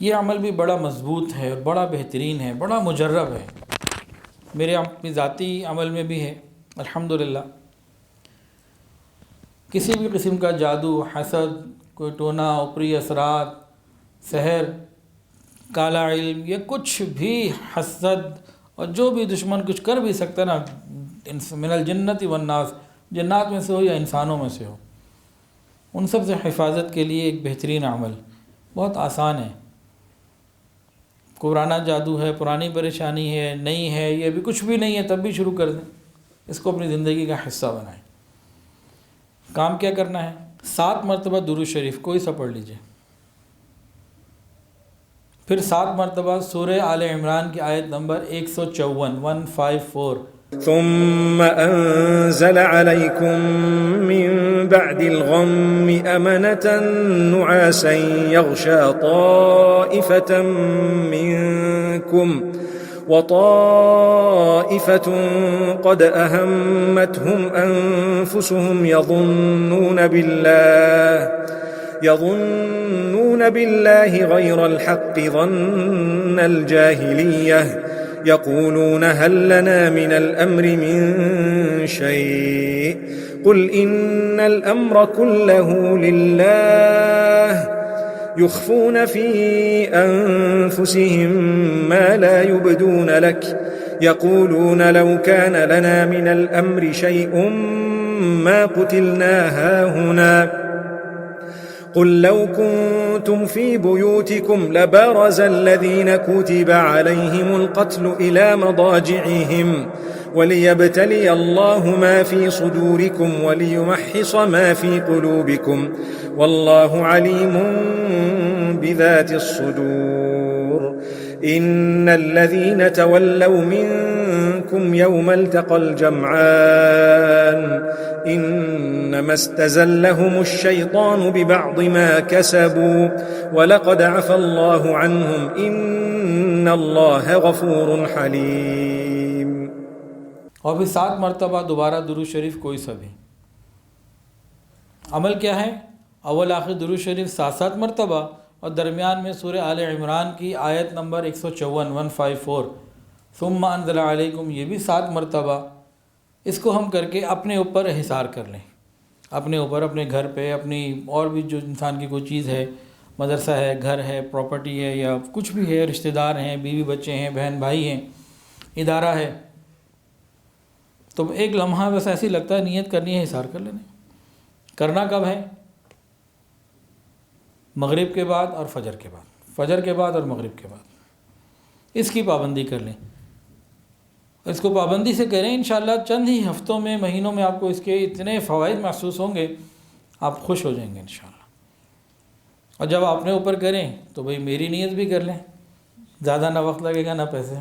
یہ عمل بھی بڑا مضبوط ہے اور بڑا بہترین ہے، بڑا مجرب ہے، میرے اپنی ذاتی عمل میں بھی ہے الحمدللہ۔ کسی بھی قسم کا جادو، حسد، کوئی ٹونا اوپری اثرات، سحر، کالا علم، یہ کچھ بھی حسد اور جو بھی دشمن کچھ کر بھی سکتا ہے نا، من الجنت والناس، جنات میں سے ہو یا انسانوں میں سے ہو، ان سب سے حفاظت کے لیے ایک بہترین عمل بہت آسان ہے۔ پرانا جادو ہے، پرانی پریشانی ہے، نہیں ہے، یہ بھی کچھ بھی نہیں ہے، تب بھی شروع کر دیں، اس کو اپنی زندگی کا حصہ بنائیں۔ کام کیا کرنا ہے؟ 7 مرتبہ درود شریف کوئی سا پڑھ لیجئے، پھر 7 مرتبہ سورہ آل عمران کی آیت نمبر 154 ثم أنزل عليكم من بعد الغم أمنة نعاسا يغشى طائفة منكم وطائفة قد أهمتهم أنفسهم يظنون بالله غير الحق ظن الجاهلية يقولون هل لنا من الأمر من شيء قل إن الأمر كله لله يخفون في أنفسهم ما لا يبدون لك يقولون لو كان لنا من الأمر شيء ما قتلنا هاهنا قل لو كنتم في بيوتكم لبرز الذين كتب عليهم القتل إلى مضاجعهم وليبتلي الله ما في صدوركم وليمحص ما في قلوبكم والله عليم بذات الصدور إن الذين تولوا منكم يوم التقى الجمعان إنما استزلهم الشيطان ببعض ما كسبوا ولقد عفى الله عنهم إن الله غفور حليم۔ اور پھر 7 مرتبہ دوبارہ درود شریف کوئی سا بھی۔ عمل کیا ہے؟ اول آخر درود شریف 7 مرتبہ اور درمیان میں سورہ آل عمران کی آیت نمبر 154 ثم انزل علیکم، یہ بھی 7 مرتبہ۔ اس کو ہم کر کے اپنے اوپر احصار کر لیں، اپنے اوپر، اپنے گھر پہ، اپنی اور بھی جو انسان کی کوئی چیز ہے، مدرسہ ہے، گھر ہے، پراپرٹی ہے، یا کچھ بھی ہے، رشتہ دار ہیں، بیوی بچے ہیں، بہن بھائی ہیں، ادارہ ہے، تو ایک لمحہ بس ایسے ہی لگتا ہے نیت کرنی ہے، احصار کر لینا۔ کرنا کب ہے؟ مغرب کے بعد اور فجر کے بعد، فجر کے بعد اور مغرب کے بعد، اس کی پابندی کر لیں، اس کو پابندی سے کریں، انشاءاللہ چند ہی ہفتوں میں، مہینوں میں آپ کو اس کے اتنے فوائد محسوس ہوں گے، آپ خوش ہو جائیں گے انشاءاللہ۔ اور جب آپ اپنے اوپر کریں تو بھئی میری نیت بھی کر لیں، زیادہ نہ وقت لگے گا نہ پیسے،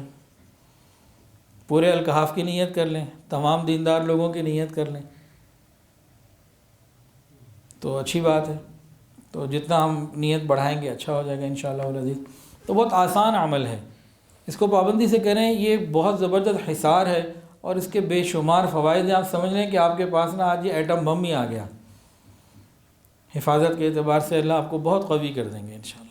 پورے الکحاف کی نیت کر لیں، تمام دیندار لوگوں کی نیت کر لیں، تو اچھی بات ہے۔ تو جتنا ہم نیت بڑھائیں گے اچھا ہو جائے گا انشاءاللہ العزیز۔ تو بہت آسان عمل ہے، اس کو پابندی سے کریں، یہ بہت زبردست حصار ہے اور اس کے بے شمار فوائد ہیں۔ آپ سمجھ لیں کہ آپ کے پاس نا آج یہ ایٹم بم ہی آ گیا۔ حفاظت کے اعتبار سے اللہ آپ کو بہت قوی کر دیں گے انشاءاللہ۔